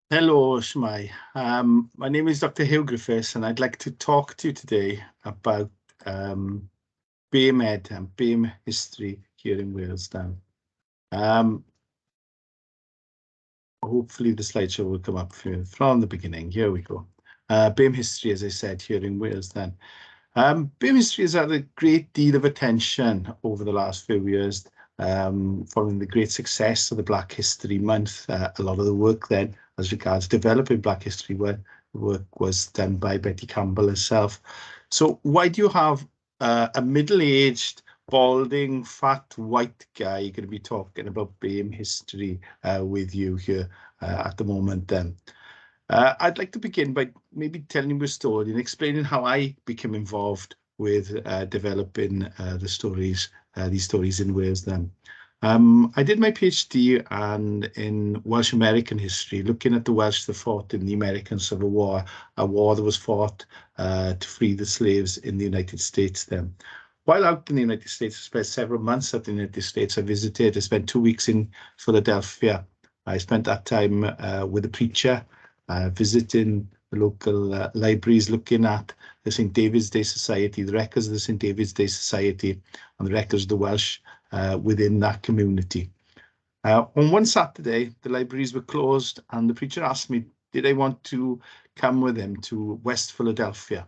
Hello, Shmai. My name is Dr. Huw Griffiths, and I'd like to talk to you today about BAME Ed and BAME history here in Wales now. Hopefully the slideshow will come up from the beginning. Here we go. BAME history, as I said, here in Wales then. BAME history has had a great deal of attention over the last few years, following the great success of the Black History Month. A lot of the work then, as regards developing Black History work was done by Betty Campbell herself. So why do you have a middle-aged, balding, fat, white guy going to be talking about BAME history with you here at the moment then? I'd like to begin by maybe telling you a story and explaining how I became involved with developing these stories in Wales then. I did my PhD in Welsh American history, looking at the Welsh that fought in the American Civil War, a war that was fought to free the slaves in the United States then. While out in the United States, I spent several months out in the United States. I spent 2 weeks in Philadelphia. I spent that time with a preacher, visiting the local libraries, looking at the St. David's Day Society, the records of the St. David's Day Society, and the records of the Welsh within that community. On one Saturday, the libraries were closed, and the preacher asked me, did I want to come with him to West Philadelphia,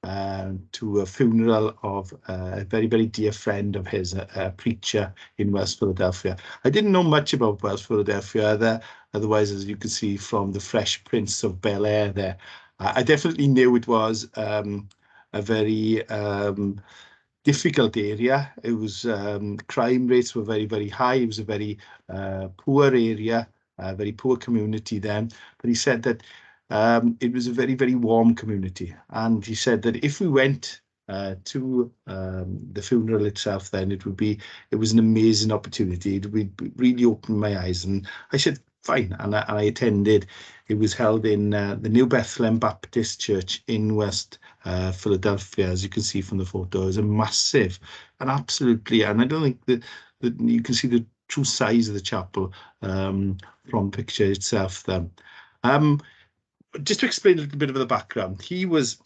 to a funeral of a very, very dear friend of his, a preacher in West Philadelphia. I didn't know much about West Philadelphia otherwise, as you can see from the Fresh Prince of Bel-Air there. I definitely knew it was a very difficult area. It was crime rates were very, very high. It was a very poor area, a very poor community then. But he said that it was a very, very warm community. And he said that if we went to the funeral itself, then it was an amazing opportunity. It would really open my eyes. And I said, fine. And I attended. It was held in the New Bethlehem Baptist Church in West Philadelphia, as you can see from the photo. It was a massive and absolutely, and I don't think that you can see the true size of the chapel from the picture itself then. Just to explain a little bit of the background, he was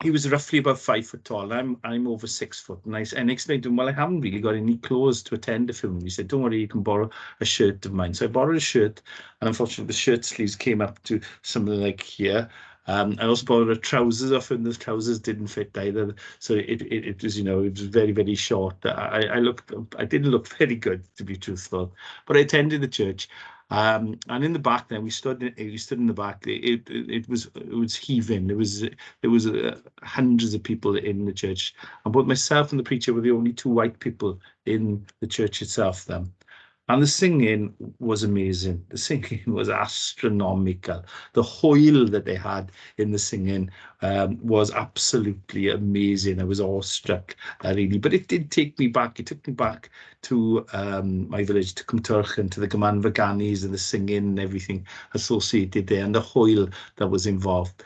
roughly about 5 foot tall. I'm over 6 foot, and I explained to him, well, I haven't really got any clothes to attend a funeral. He said, don't worry, you can borrow a shirt of mine. So I borrowed a shirt, and unfortunately the shirt sleeves came up to something like here. I also borrowed a trousers off him. The trousers didn't fit either, so it was, it was very, very short. I didn't look very good, to be truthful, but I attended the church. And in the back, then we stood in the back. It was heaving. There was hundreds of people in the church, and both myself and the preacher were the only two white people in the church itself then. And the singing was amazing. The singing was astronomical. The hoil that they had in the singing was absolutely amazing. I was awestruck, really. But it did take me back. It took me back to my village, to Cwmturch, and to the Gymanfyganis and the singing and everything associated there, and the hoil that was involved.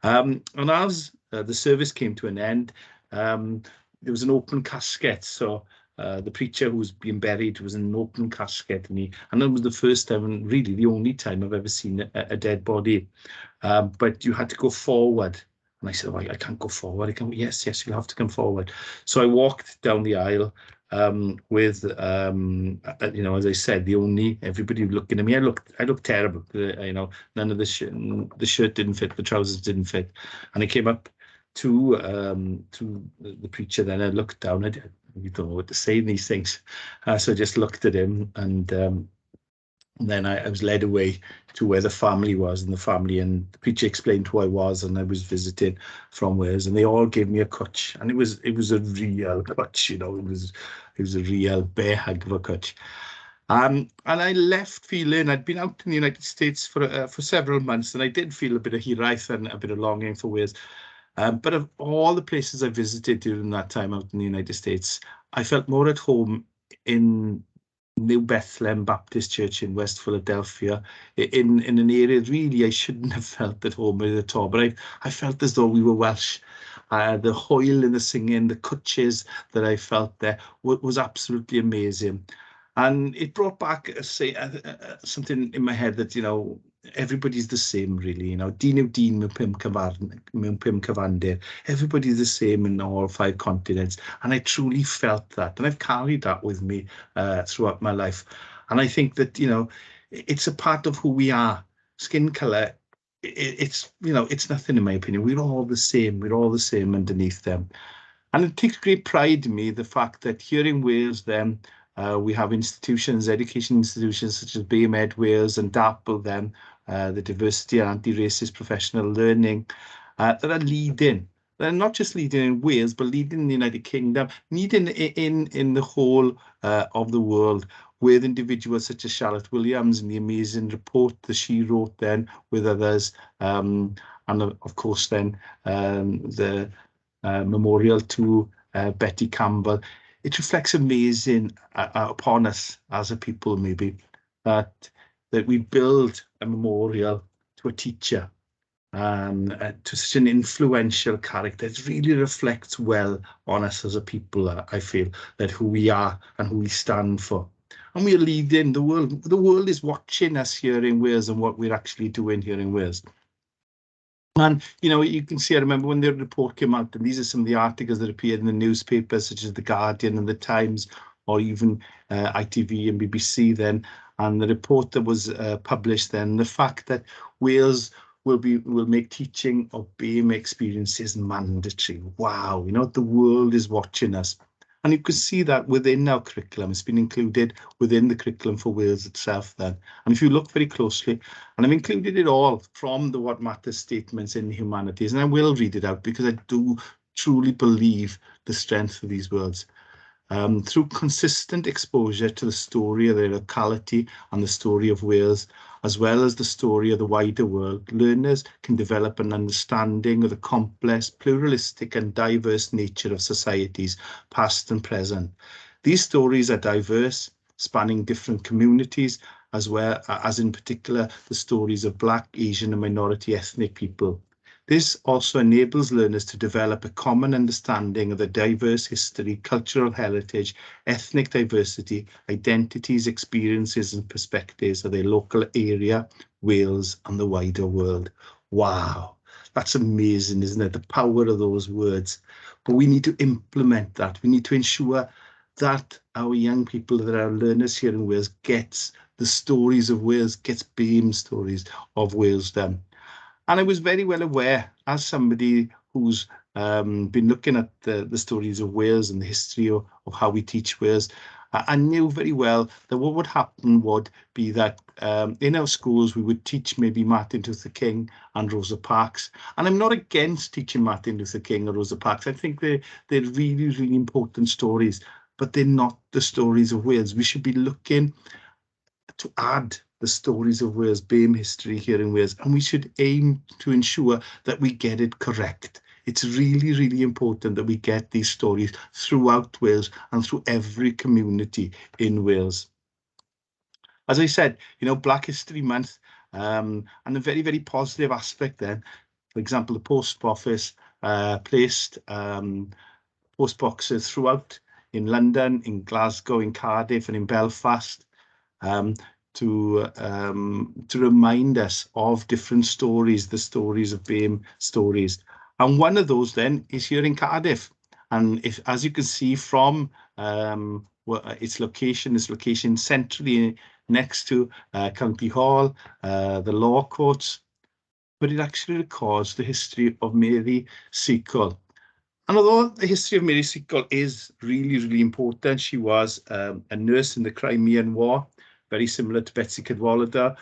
And as the service came to an end, there was an open casket. So the preacher who was being buried was in an open casket, and that was the first time, and really the only time I've ever seen a dead body. But you had to go forward. And I said, well, I can't go forward. Yes, you'll have to come forward. So I walked down the aisle with, as I said, everybody looking at me. I looked terrible. None of the shirt didn't fit, the trousers didn't fit. And I came up to the preacher. Then I looked down. You don't know what to say in these things, so I just looked at him, and then I was led away to where the family was, and the preacher explained who I was, and I was visiting from Wales, and they all gave me a cwtch, and it was a real cwtch, it was a real bear hug of a cwtch. And I left feeling, I'd been out in the United States for several months, and I did feel a bit of hiraeth and a bit of longing for Wales. But of all the places I visited during that time out in the United States, I felt more at home in New Bethlehem Baptist Church in West Philadelphia, in an area really I shouldn't have felt at home with at all. But I felt as though we were Welsh. The hoil in the singing, the cwtches that I felt there was absolutely amazing. And it brought back something in my head that, everybody's the same, really. You know, dyn yw dyn mewn pum cyfandir. Everybody's the same in all 5 continents. And I truly felt that. And I've carried that with me throughout my life. And I think that, you know, it's a part of who we are. Skin colour, it's, you know, it's nothing in my opinion. We're all the same. We're all the same underneath them. And it takes great pride in me, the fact that here in Wales, then, we have institutions, education institutions such as BAME Wales and DAPL, then, the Diversity and Anti-Racist Professional Learning, that are leading. They're not just leading in Wales, but leading in the United Kingdom, leading in the whole of the world, with individuals such as Charlotte Williams and the amazing report that she wrote then with others, and of course then the memorial to Betty Campbell. It reflects amazing upon us as a people, maybe, that we build a memorial to a teacher, to such an influential character. It really reflects well on us as a people, I feel, that who we are and who we stand for. And we are leading the world. The world is watching us here in Wales and what we're actually doing here in Wales. And, you know, you can see, I remember when the report came out, and these are some of the articles that appeared in the newspapers, such as The Guardian and The Times, or even ITV and BBC then, and the report that was published then, the fact that Wales will make teaching of BAME experiences mandatory. Wow, you know, the world is watching us. And you can see that within our curriculum. It's been included within the curriculum for Wales itself then. And if you look very closely, and I've included it all from the What Matters statements in humanities, and I will read it out because I do truly believe the strength of these words. Through consistent exposure to the story of their locality and the story of Wales, as well as the story of the wider world, learners can develop an understanding of the complex, pluralistic and diverse nature of societies, past and present. These stories are diverse, spanning different communities, as well as in particular the stories of Black, Asian and minority ethnic people. This also enables learners to develop a common understanding of the diverse history, cultural heritage, ethnic diversity, identities, experiences and perspectives of their local area, Wales and the wider world. Wow, that's amazing, isn't it? The power of those words. But we need to implement that. We need to ensure that our young people, that our learners here in Wales, gets the stories of Wales, gets BAME stories of Wales then. And I was very well aware, as somebody who's been looking at the stories of Wales and the history of how we teach Wales, I knew very well that what would happen would be that in our schools, we would teach maybe Martin Luther King and Rosa Parks. And I'm not against teaching Martin Luther King or Rosa Parks. I think they're really, really important stories, but they're not the stories of Wales. We should be looking to add the stories of Wales, BAME history here in Wales, and we should aim to ensure that we get it correct. It's really, really important that we get these stories throughout Wales and through every community in Wales. As I said, you know, Black History Month, and a very, very positive aspect then. For example, the Post Office placed post boxes throughout in London, in Glasgow, in Cardiff and in Belfast, to remind us of different stories, the stories of BAME stories. And one of those then is here in Cardiff. And if, as you can see from its location centrally next to County Hall, the law courts, but it actually records the history of Mary Seacole. And although the history of Mary Seacole is really, really important, she was a nurse in the Crimean War, very similar to Betsy Cadwaladr,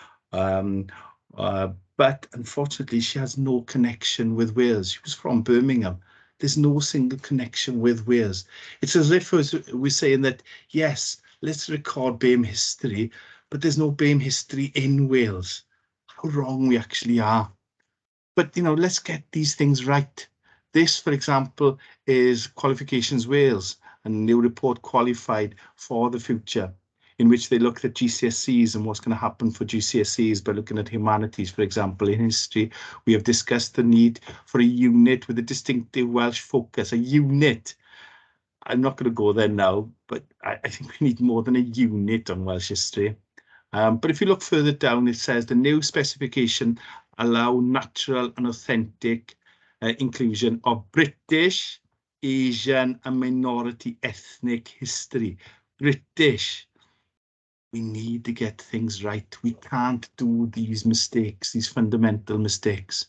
but unfortunately she has no connection with Wales. She was from Birmingham. There's no single connection with Wales. It's as if we're saying that, yes, let's record BAME history, but there's no BAME history in Wales. How wrong we actually are. But, you know, let's get these things right. This, for example, is Qualifications Wales, a new report, Qualified for the Future, in which they looked at GCSEs and what's going to happen for GCSEs by looking at humanities. For example, in history, we have discussed the need for a unit with a distinctive Welsh focus, a unit. I'm not going to go there now, but I think we need more than a unit on Welsh history. But if you look further down, it says the new specification allow natural and authentic inclusion of British, Asian and minority ethnic history. British. We need to get things right. We can't do these mistakes, these fundamental mistakes.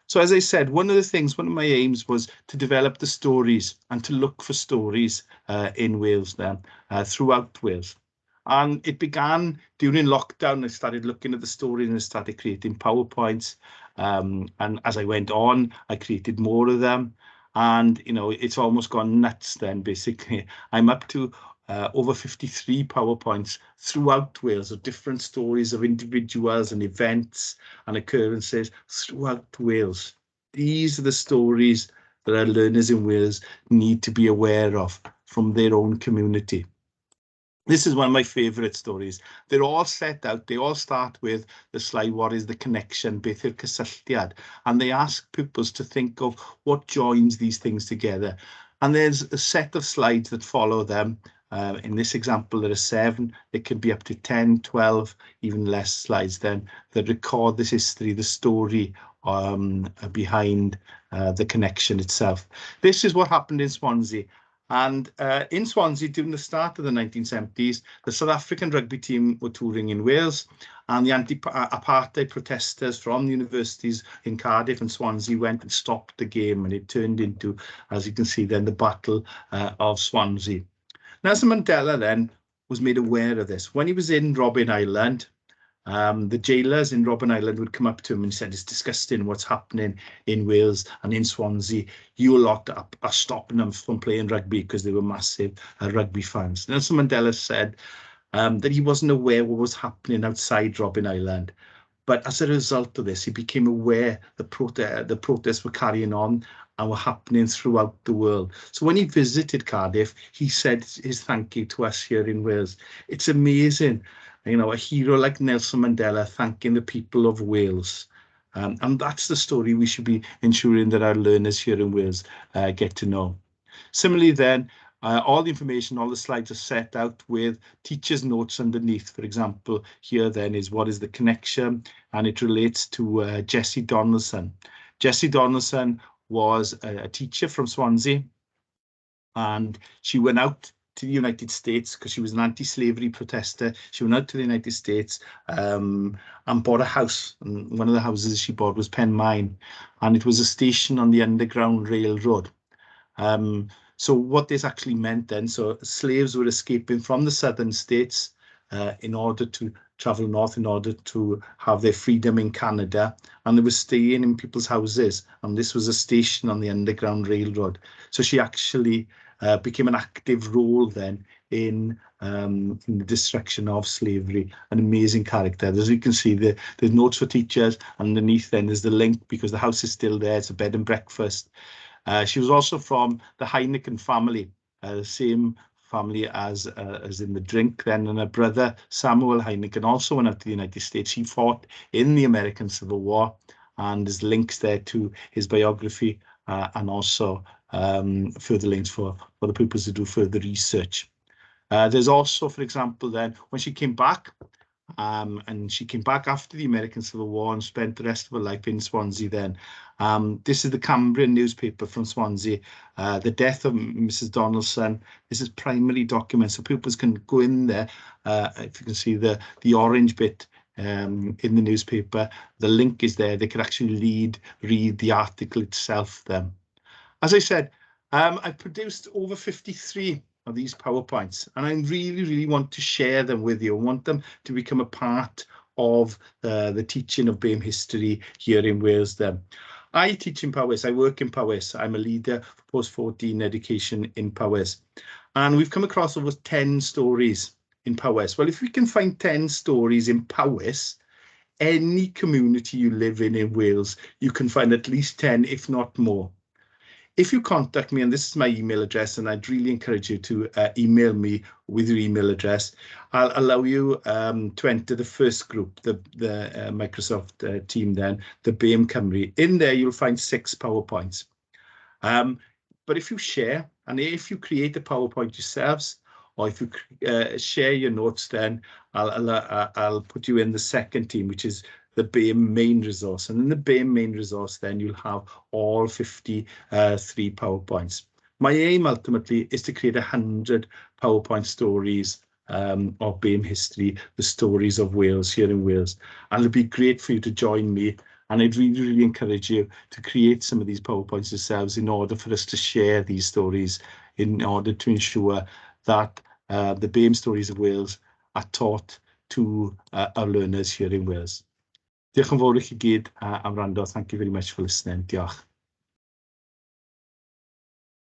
So as I said, one of my aims was to develop the stories and to look for stories in Wales then, throughout Wales. And it began during lockdown. I started looking at the stories and I started creating PowerPoints. And as I went on, I created more of them. And, you know, it's almost gone nuts then, basically. I'm up to over 53 PowerPoints throughout Wales of different stories of individuals and events and occurrences throughout Wales. These are the stories that our learners in Wales need to be aware of from their own community. This is one of my favourite stories. They're all set out. They all start with the slide, what is the connection, beth yw'r cysylltiad? And they ask pupils to think of what joins these things together. And there's a set of slides that follow them. In this example, there are 7. It could be up to 10, 12, even less slides then that record this history, the story behind the connection itself. This is what happened in Swansea. And in Swansea, during the start of the 1970s, the South African rugby team were touring in Wales, and the anti-apartheid protesters from the universities in Cardiff and Swansea went and stopped the game, and it turned into, as you can see then, the Battle of Swansea. Nelson Mandela then was made aware of this. When he was in Robben Island, the jailers in Robben Island would come up to him and said, it's disgusting what's happening in Wales and in Swansea. You lot are stopping them from playing rugby, because they were massive rugby fans. Nelson Mandela said that he wasn't aware what was happening outside Robben Island. But as a result of this, he became aware the protests were carrying on and were happening throughout the world. So when he visited Cardiff, he said his thank you to us here in Wales. It's amazing, you know, a hero like Nelson Mandela thanking the people of Wales. And that's the story we should be ensuring that our learners here in Wales get to know. Similarly then, all the information, all the slides are set out with teachers' notes underneath. For example, here then is what is the connection, and it relates to Jessie Donaldson. Jessie Donaldson was a teacher from Swansea, and she went out to the United States because she was an anti-slavery protester. She went out to the United States and bought a house. And one of the houses she bought was Penmine, and it was a station on the Underground Railroad. So what this actually meant then, so slaves were escaping from the southern states in order to travel north, in order to have their freedom in Canada, and they were staying in people's houses, and this was a station on the Underground Railroad. So she actually became an active role then in the destruction of slavery. An amazing character. As you can see, there's notes for teachers, and underneath then there's the link, because the house is still there. It's a bed and breakfast. She was also from the Heineken family, the same family as in the drink then, and her brother Samuel Heineken also went out to the United States. He fought in the American Civil War, and there's links there to his biography and also further links for the pupils to do further research. There's also, for example, then when she came back, and she came back after the American Civil War and spent the rest of her life in Swansea then. This is the Cambrian newspaper from Swansea, the death of Mrs. Donaldson. This is primary documents, so pupils can go in there. If you can see the orange bit in the newspaper, the link is there. They could actually read the article itself then. As I said, I've produced over 53 of these PowerPoints, and I really want to share them with you. I want them to become a part of the teaching of BAME history here in Wales then. I teach in Powys, I work in Powys. I'm a leader for post-14 education in Powys. And we've come across over 10 stories in Powys. Well, if we can find 10 stories in Powys, any community you live in Wales, you can find at least 10, if not more. If you contact me, and this is my email address, and I'd really encourage you to email me with your email address, I'll allow you to enter the first group, the Microsoft team then, the BAME Cymru. In there, you'll find 6 PowerPoints. But if you share, and if you create a PowerPoint yourselves, or if you share your notes, then I'll put you in the second team, which is the BAME main resource. And in the BAME main resource, then you'll have all 53 PowerPoints. My aim ultimately is to create 100 PowerPoint stories of BAME history, the stories of Wales here in Wales. And it'd be great for you to join me. And I'd really, really encourage you to create some of these PowerPoints yourselves in order for us to share these stories, in order to ensure that the BAME stories of Wales are taught to our learners here in Wales. Diolch yn fawr i chi gyd am wrando. Thank you very much for listening. Diolch.